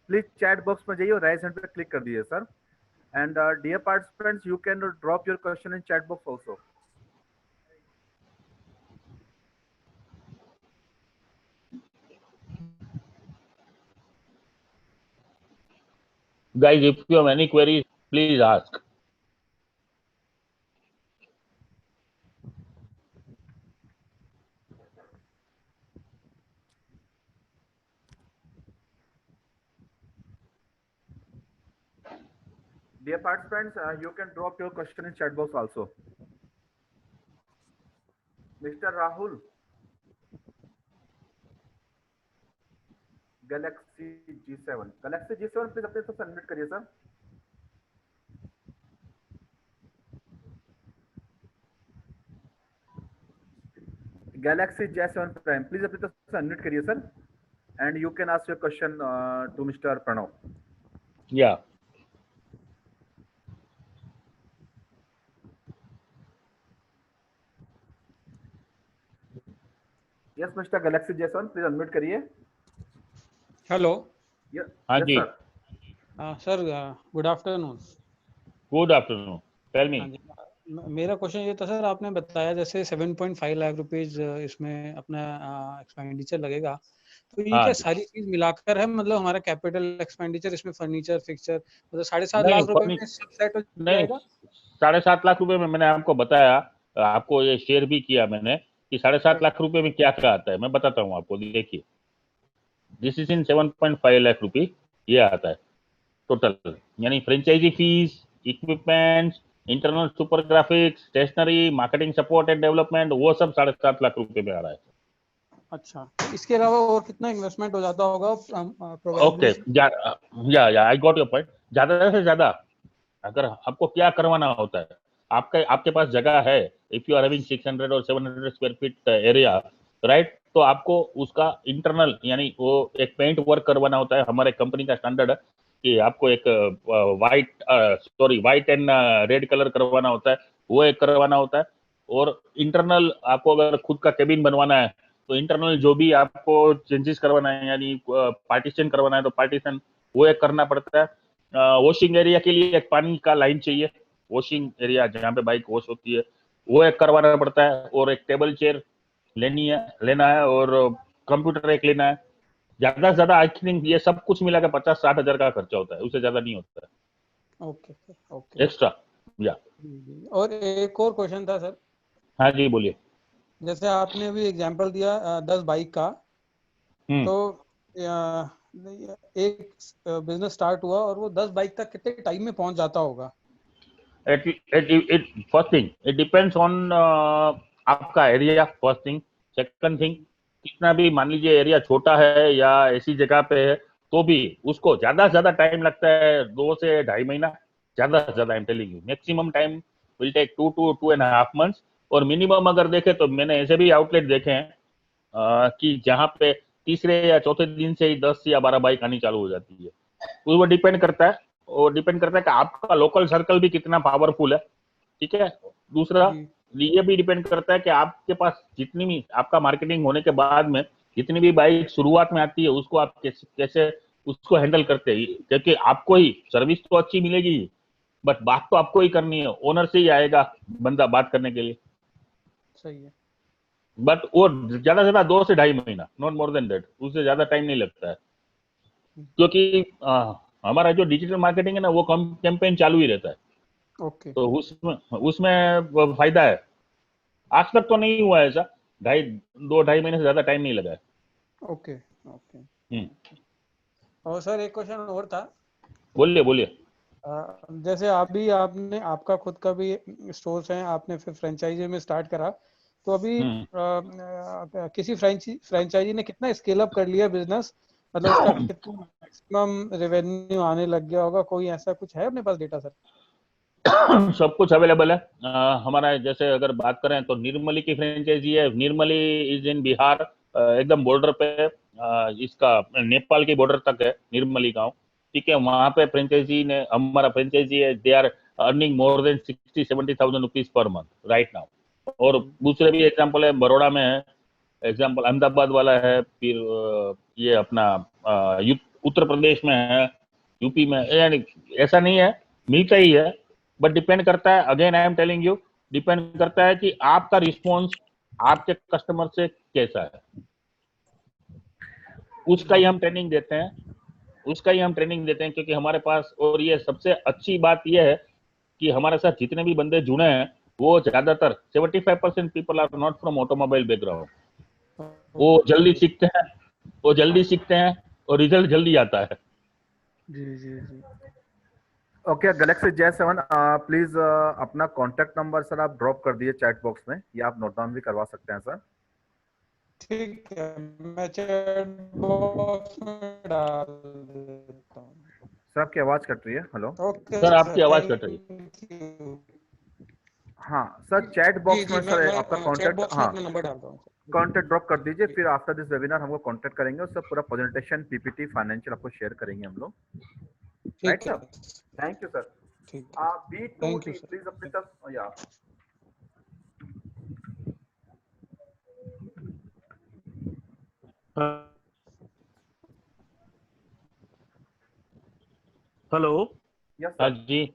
प्लीज चैट बॉक्स में जाइए और रेज हैंड पे क्लिक कर दीजिए sir. And dear participants, you can drop your question in chat box also. Guys, if you have any queries, please ask. Dear participants, you can drop your question in chat box also. Mr. Rahul, Galaxy G7, please अपने सबसे unmute करिए sir. Galaxy J7 Prime, please अपने तरफ से unmute करिए sir. And you can ask your question to Mr. Pranav. Yeah. Yes, Mr. Galaxy J7, please unmute करिए। Hello. हाँ yes जी sir. Sir good afternoon. Good afternoon. Tell me. हाँ जी, मेरा क्वेश्चन ये था सर, आपने बताया जैसे 7.5 लाख रुपीज इसमें अपना एक्सपेंडिचर लगेगा, तो ये हाँ क्या जी। सारी चीज मिलाकर है, मतलब हमारा कैपिटल एक्सपेंडिचर इसमें फर्नीचर फिक्सचर मतलब 7.5 नहीं लाख रुपए में सब सेट हो नहीं, जाएगा? 7.5 लाख रुपए में मैंने आपको बताया, आपको ये शेयर भी किया मैंने कि 7.5 लाख रुपए में क्या क्या आता है। मैं बताता हूँ आपको, देखिए this is in 7.5 lakh rupee ये आता है टोटल, यानी franchisee fees, equipment, internal super graphics, stationery, marketing support and development, वो सब 7.5 लाख रुपए में आ रहा है। अच्छा, इसके अलावा और कितना इन्वेस्टमेंट हो जाता होगा? ओके, या आई गॉट योर पॉइंट। ज्यादा से ज्यादा अगर आपको क्या करवाना होता है, आपके पास जगह है, इफ यू आर हैविंग 600 और 700 स्क्वायर फीट एरिया, राइट, तो आपको उसका इंटरनल यानी वो एक पेंट वर्क करवाना होता है। हमारे कंपनी का स्टैंडर्ड है कि आपको एक वाइट एंड रेड कलर करवाना होता है, वो एक करवाना होता है। और इंटरनल आपको अगर खुद का केबिन बनवाना है तो इंटरनल जो भी आपको चेंजेस करवाना है, यानी पार्टीशन करवाना है तो पार्टीशन वो एक करना पड़ता है। वॉशिंग एरिया के लिए एक पानी का लाइन चाहिए, वॉशिंग एरिया जहाँ पे बाइक वॉश होती है, वो एक करवाना पड़ता है। और एक टेबल चेयर लेना है और कंप्यूटर एक लेना है। ज्यादा से ज्यादा आई थिंक ये सब कुछ मिला के 50-60 हजार का खर्चा होता है, उससे ज्यादा नहीं होता है ओके ओके। एक्स्ट्रा। या और एक और क्वेश्चन था सर, हाँ जी बोलिए। जैसे आपने अभी एग्जांपल दिया 10 बाइक का, तो एक बिजनेस स्टार्ट हुआ और वो 10 बाइक तक कितने टाइम में पहुंच जाता होगा? it first thing it depends on आपका area, first thing. Second thing, कितना भी मान लीजिए एरिया छोटा है या ऐसी जगह पे है तो भी उसको ज्यादा से ज्यादा टाइम लगता है, 2 से 2.5 महीना ज्यादा से ज्यादा। I am telling you maximum time will take 2 to 2.5 months। और मिनिमम अगर देखे तो मैंने ऐसे भी आउटलेट देखे हैं कि जहाँ पे तीसरे या चौथे दिन से ही 10 या 12 बाइक आनी चालू हो जाती है। वो डिपेंड करता है, वो डिपेंड करता है कि आपका लोकल सर्कल भी कितना पावरफुल है, ठीक है। दूसरा ये भी डिपेंड करता है कि आपके पास जितनी भी आपका मार्केटिंग होने के बाद में जितनी भी बाइक शुरुआत में आती है उसको आप कैसे उसको हैंडल करते हैं, क्योंकि आपको ही सर्विस तो अच्छी मिलेगी बट बात तो आपको ही करनी है, ओनर से ही आएगा बंदा बात करने के लिए। सही है। बट वो ज्यादा से ज्यादा 2 से 2.5 महीना, नॉट मोर देन दैट, उससे ज्यादा टाइम नहीं लगता है। क्योंकि हमारा जो डिजिटल मार्केटिंग है ना वो कैंपेन चालू ही रहता है। ओके। तो उसमें उसमें फायदा है। आज तक तो नहीं हुआ ऐसा, 2-2.5 महीने से ज्यादा टाइम नहीं लगा है। Okay okay. और सर एक क्वेश्चन और था। बोलिए बोलिए। जैसे आपने आपका खुद का भी स्टोर्स हैं, आपने फिर फ्रेंचाइजी में स्टार्ट करा, तो अभी किसी फ्रेंचाइजी ने कितना स्केल अप कर लिया बिजनेस, मतलब उसका कितना मैक्सिमम रेवेन्यू आने लग गया होगा, कोई ऐसा कुछ है अपने पास डेटा सर? सब कुछ अवेलेबल है। हमारा जैसे अगर बात करें तो निर्मली की फ्रेंचाइजी है। निर्मली इज इन बिहार, एकदम बॉर्डर पे इसका नेपाल के बॉर्डर तक है निर्मली गांव, ठीक है। वहां पे फ्रेंचाइजी ने हमारा फ्रेंचाइजी है, they are earning more than 60-70 thousand rupees per month right now. और दूसरे भी एग्जाम्पल है, बड़ौदा में है एग्जाम्पल, अहमदाबाद वाला है, फिर ये अपना उत्तर प्रदेश में है, यूपी में, यानी ऐसा नहीं है, मिलता ही है। बट डिपेंड करता है, again I am telling you, depend करता है कि आपका रिस्पॉन्स आपके कस्टमर से कैसा है, उसका ही हम ट्रेनिंग देते हैं, उसका ही हम ट्रेनिंग देते हैं। क्योंकि हमारे पास, और ये सबसे अच्छी बात यह है कि हमारे साथ जितने भी बंदे जुड़े हैं वो ज्यादातर 75% people are not from automobile background. वो जल्दी सीखते हैं, वो जल्दी सीखते हैं और रिजल्ट जल्दी आता है। जी। ओके गैलेक्सी J7, प्लीज अपना कांटेक्ट नंबर सर आप ड्रॉप कर दिए चैट बॉक्स में, या आप नोट डाउन भी करवा सकते हैं सर। ठीक है, मैं चैट बॉक्स में डाल देता हूँ। सर आपकी आवाज कट रही है। हेलो ओके सर आपकी सर, आवाज कट रही है। Thank you. हाँ सर, चैट जी बॉक्स में जी, सर मैं आपका चैट कांटेक्ट, बॉक्स में हाँ अपना नंबर डालता हूँ। कांटेक्ट ड्रॉप कर दीजिए। फिर आफ्टर दिस वेबिनार हमको कांटेक्ट करेंगे और सब पूरा प्रेजेंटेशन पीपीटी फाइनेंशियल आपको शेयर करेंगे हम लोग, राइट ठीक है, सर। Thank you sir. ठीक है, thank you B2D sir. Please अपनी तरफ, या हेलो। यस हाँ सर। जी।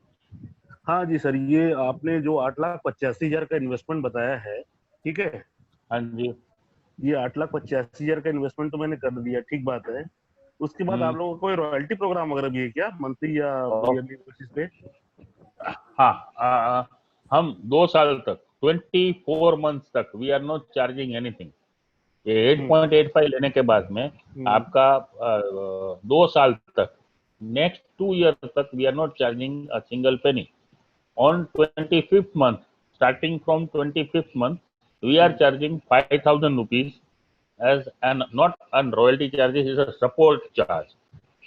हाँ जी सर, ये आपने जो 8,85,000 का इन्वेस्टमेंट बताया है, ठीक है, हाँ जी। ये 8,85,000 का इन्वेस्टमेंट तो मैंने कर दिया, ठीक बात है। उसके बाद आप लोगों का कोई रॉयल्टी प्रोग्राम वगैरह भी है क्या, मंथली या ईयरली बेसिस पे? हाँ, हम 2 साल तक 24 मंथ्स तक we are not charging anything. ये 8.85 लेने के बाद में आपका 2 साल तक, नेक्स्ट 2 ईयर तक we are not charging a single penny. On 25th month, starting from 25th month, we are charging 5,000 rupees as an not an royalty charges, is a support charge,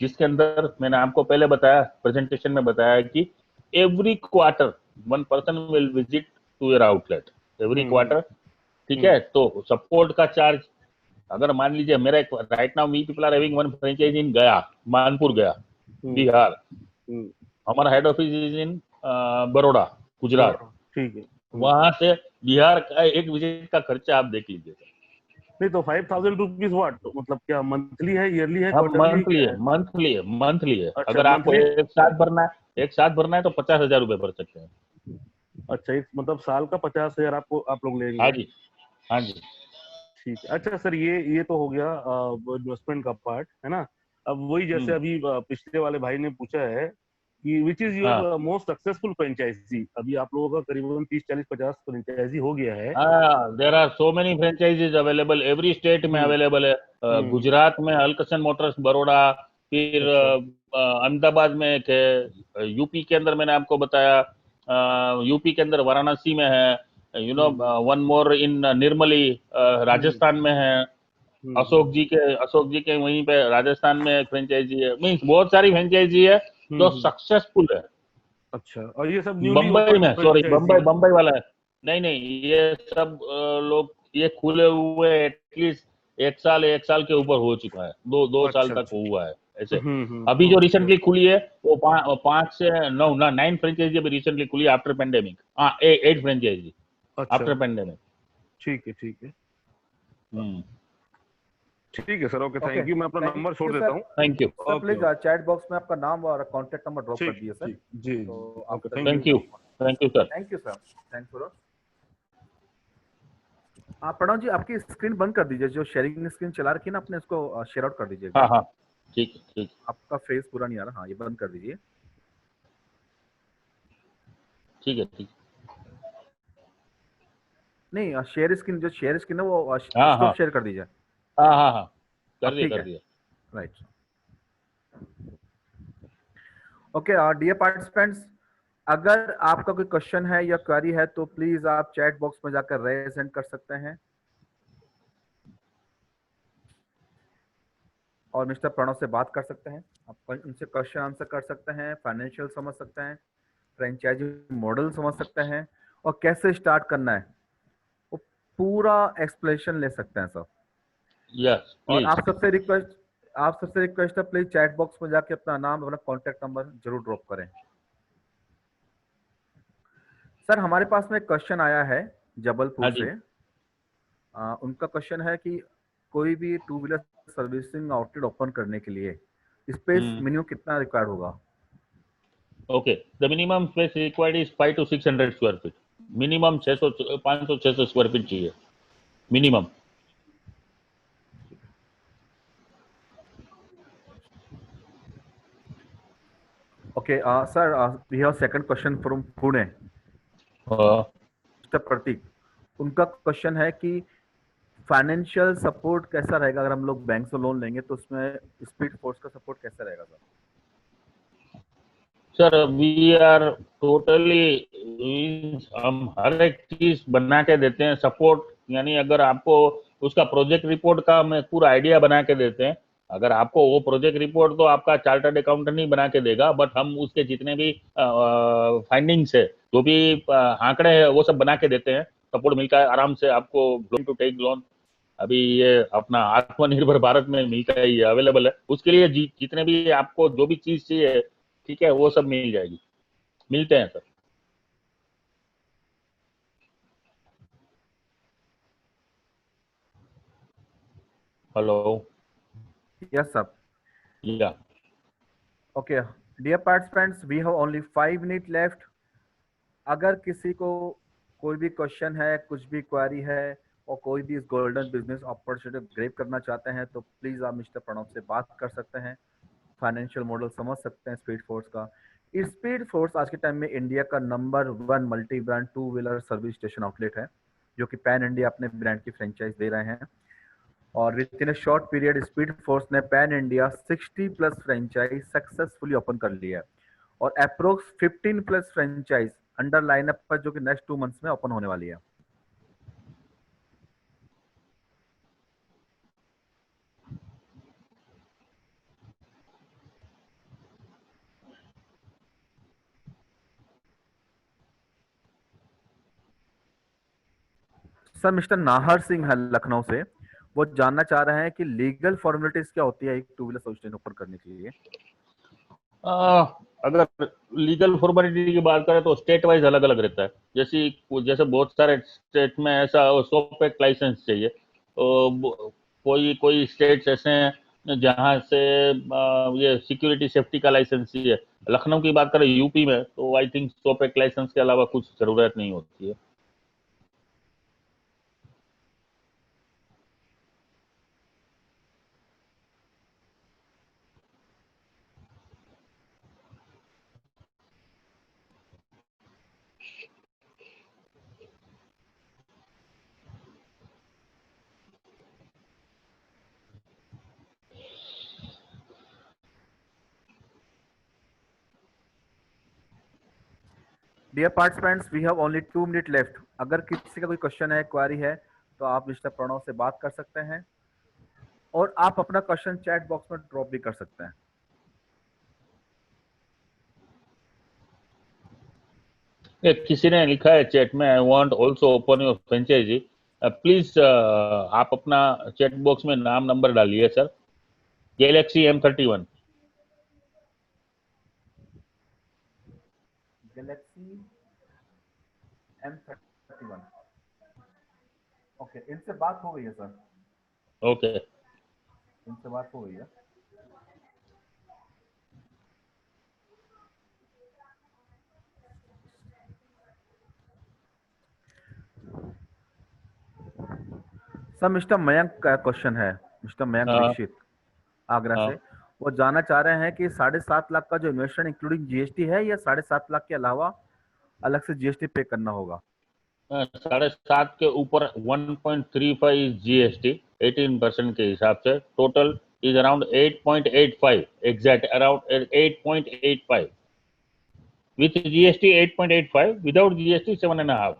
जिसके अंदर मैंने आपको पहले बताया, प्रेजेंटेशन में बताया कि every quarter 1 person will visit to your outlet every quarter, ठीक है। तो सपोर्ट का चार्ज, अगर मान लीजिए मेरा एक right now we people are having one franchise in Gaya, Manpur Gaya, Bihar, हमारा head office is in Baroda, Gujarat. ठीक है। वहां से बिहार का एक विजिट का खर्चा आप देख लीजिए। नहीं तो 5,000 रुपीज व्हाट, मतलब क्या मंथली है, ईयरली है, अब क्वार्टरली मंथली क्या है, है? मंथली है, मंथली है। अच्छा अगर आपको मंथली। एक साथ भरना है तो 50,000 रुपए भर सकते हैं। अच्छा, एक मतलब साल का 50,000 आपको आप लोग हाँ लेंगे? जी, हाँ जी। ठीक है। अच्छा सर, ये तो हो गया इन्वेस्टमेंट का पार्ट, है ना। अब वही जैसे अभी पिछले वाले भाई ने पूछा है कि विच इज हाँ योर मोस्ट सक्सेसफुल फ्रेंचाइजी। अभी आप लोगों का करीबन 30 40 50 फ्रेंचाइजी हो गया है। हाँ, there are so many franchisees available, every state में हम्म अवेलेबल है। गुजरात में हलकसन मोटर्स बड़ोड़ा, फिर अच्छा। अहमदाबाद में एक है, यूपी के अंदर मैंने आपको बताया, यूपी के अंदर वाराणसी में है, यू नो, वन मोर इन निर्मली, राजस्थान में है। अशोक जी के वहीं पे राजस्थान में फ्रेंचाइजी है। मीन्स बहुत सारी फ्रेंचाइजी है जो सक्सेसफुल है। अच्छा, और ये सब न्यूली बम्बई ओपन में, सॉरी, फ्रेंचाइजी है? बम्बई वाला है। नहीं नहीं, ये सब लोग ये खुले हुए एटलीस्ट एक साल के ऊपर हो चुका है, दो साल अच्छा तक अच्छा। हुआ है ऐसे। अभी जो ओके रिसेंटली खुली है वो 9 फ्रेंचाइजी अभी रिसेंटली खुली आफ्टर पेंडेमिक। हाँ, 8 फ्रेंचाइजी अच्छा। After pandemic. ठीक है ठीक है। हम्म, ठीक है sir, okay, okay, thank you. मैं अपना थैंक नंबर छोड़ यू देता सर। हूँ। Thank you, sir okay please okay. Chat box में आपका नाम और कॉन्टेक्ट नंबर ड्रॉप कर ठीक दिए सर, ठीक जी तो जी। आप ओके, कभी थैंक थैंक भी यू, आप। Thank you sir. Thank you sir, thanks for. आप प्रणव जी आपकी स्क्रीन बंद कर दीजिए, जो शेयरिंग स्क्रीन चला रखी है ना आपने, इसको शेयर आउट कर दीजिए एक हाँ बार। हाँ, ठीक है, ठीक। आपका फेस पूरा नहीं आ रहा, हाँ ये बंद कर दीजिए। ठीक है, ठीक। नहीं, शेयर स्क्रीन, जो शेयर स्क्रीन है वो हाँ हाँ स्टॉप शेयर कर दीजिए। हाँ हाँ हाँ, अब ठीक कर है, दिया। राइट। ओके डियर पार्टिसिपेंट्स, अगर आपका कोई क्वेश्चन है या क्वेरी है तो प्लीज आप चैट बॉक्स में जाकर रेज हैंड कर सकते हैं और मिस्टर प्रणव से बात कर सकते हैं। आप उनसे क्वेश्चन आंसर कर सकते हैं, फाइनेंशियल समझ सकते हैं, फ्रेंचाइजी मॉडल समझ सकते हैं, और कैसे स्टार्ट करना है वो पूरा एक्सप्लेनेशन ले सकते हैं सर। यस और प्लीज। आप सबसे रिक्वेस्ट है, प्लीज चैट बॉक्स में जाके अपना नाम, अपना कॉन्टेक्ट नंबर जरूर ड्रॉप करें। सर हमारे पास में एक क्वेश्चन आया है जबलपुर हाँ से। जी। उनका क्वेश्चन है कि कोई भी two wheeler servicing outlet open करने के लिए स्पेस मिनिमम कितना रिक्वायर्ड होगा? Okay, the minimum space required is 500 to 600 square feet. Minimum 500 600 square feet चाहिए minimum. Okay sir, we have second question from Pune, mister Prateek. उनका क्वेश्चन है कि फाइनेंशियल सपोर्ट कैसा रहेगा अगर हम लोग बैंक से लोन लेंगे, तो उसमें स्पीड फोर्स का सपोर्ट कैसा रहेगा सर? सर वी आर टोटली, हम हर एक चीज बना के देते हैं सपोर्ट। यानी अगर आपको उसका प्रोजेक्ट रिपोर्ट का मैं पूरा आइडिया बना के देते हैं। अगर आपको वो प्रोजेक्ट रिपोर्ट तो आपका चार्टर्ड अकाउंटेंट ही बना के देगा, बट हम उसके जितने भी फाइंडिंग्स है, जो भी आंकड़े हैं, वो सब बना के देते हैं। सपोर्ट मिलता है आराम से आपको, लोन टू टेक लोन। अभी ये अपना आत्मनिर्भर भारत में मिलता है, ये अवेलेबल है। उसके लिए जितने भी आपको जो भी चीज चाहिए, ठीक है, वो सब मिल जाएगी, मिलते हैं सर। हेलो। Yes sir. या okay dear participants, we have only 5 minute left. अगर किसी को कोई भी क्वेश्चन है, कुछ भी क्वेरी है, और कोई भी इस गोल्डन बिजनेस अपॉर्चुनिटी ग्रैब करना चाहते हैं, तो प्लीज आप मिस्टर प्रणव से बात कर सकते हैं, फाइनेंशियल मॉडल समझ सकते हैं स्पीड फोर्स का। स्पीड फोर्स आज के टाइम में इंडिया का number 1 multi brand two wheeler service station outlet है, जो कि पैन इंडिया अपने ब्रांड की फ्रेंचाइज दे रहे हैं। और within a short period speed force ने pan India 60+ franchise successfully open कर लिया है, और अप्रोक्स 15+ फ्रेंचाइज अंडर लाइनअप पर, जो कि नेक्स्ट 2 मंथ्स में ओपन होने वाली है। सर मिस्टर नाहर सिंह है लखनऊ से, वो जानना चाह रहे हैं कि लीगल फॉर्मेलिटीज क्या होती है एक to wheeler service station open करने के लिए। अगर लीगल फॉर्मेलिटी की बात करें तो स्टेट वाइज अलग अलग रहता है। जैसे बहुत सारे स्टेट में ऐसा सोपेक लाइसेंस चाहिए, तो कोई कोई स्टेट्स ऐसे हैं जहाँ से ये सिक्योरिटी सेफ्टी का लाइसेंस चाहिए। लखनऊ की बात करें यूपी में, तो आई थिंक सोपेक लाइसेंस के अलावा कुछ जरूरत नहीं होती है। Dear participants, we have only 2 minute left. अगर किसी का कोई क्वेश्चन है, क्वेरी है, तो आप मिस्टर प्रणव से बात कर सकते हैं और आप अपना क्वेश्चन चैट बॉक्स में ड्रॉप भी कर सकते हैं। किसी ने लिखा है चैट में, I want also open your franchisee. Please आप अपना चैट बॉक्स में नाम नंबर डालिए sir. Galaxy M31। Galaxy M31। Okay, इनसे बात हो गई है सर, ओके। इनसे बात हो गई है। सर मिस्टर मयंक का क्वेश्चन है, मिस्टर मयंक हाँ दीक्षित आगरा हाँ। से। वो जानना चाह रहे हैं कि 7.5 लाख का जो इन्वेस्टमेंट इंक्लूडिंग जीएसटी है, या 7.5 लाख के अलावा अलग से जीएसटी पे करना होगा? 7.5 के ऊपर 1.35 GST 18% के हिसाब से। Total is around 8.85, exact around 8.85। With GST 8.85, without GST 7.5।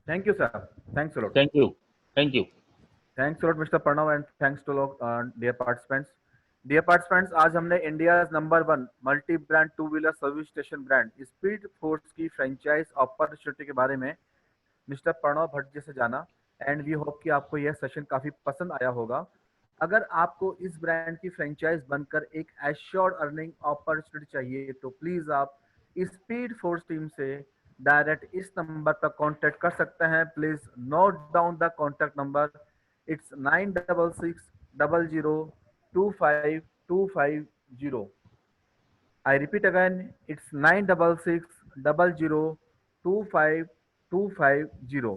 Thank you sir, thanks a lot. Thank you, thank you. Thanks a lot, Mr. Pranav, and thanks to dear participants. Dear participants, आज हमने India number 1 multi brand 2 wheeler service station brand speed force की franchise opportunity के बारे में mister Pranav Bhatt ji से जाना। And we hope कि आपको यह सेशन काफी पसंद आया होगा। अगर आपको इस ब्रांड की फ्रेंचाइज बनकर एक एश्योर्ड अर्निंग अपॉर्चुनिटी चाहिए, तो प्लीज आप स्पीड फोर्स टीम से डायरेक्ट इस नंबर पर कांटेक्ट कर सकते हैं। Please note down the contact number. It's 96600252550. I repeat again, it's 96600252550.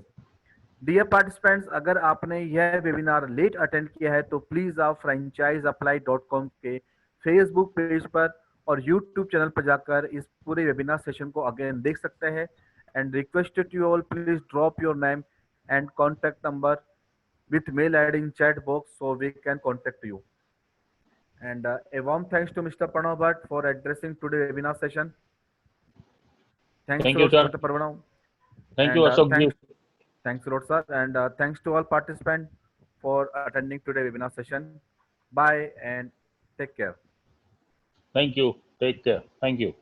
Dear participants, अगर आपने यह वेबिनार लेट अटेंड किया है, तो प्लीज आप franchiseapply.com के फेसबुक पेज पर और यूट्यूब चैनल पर जाकर इस पूरे वेबिनार सेशन को अगेन देख सकते हैं। And requested you all, please drop your name and contact number with mail ID in chat box so we can contact you. And a warm thanks to Mr. Pranav Bhatt for addressing today's webinar session. Thanks Thank a you, lot, sir. Mr. Pranav. Thank you, And Ashok ji. thanks a lot, sir. And thanks to all participants for attending today's webinar session. Bye and take care. Thank you. Take care. Thank you.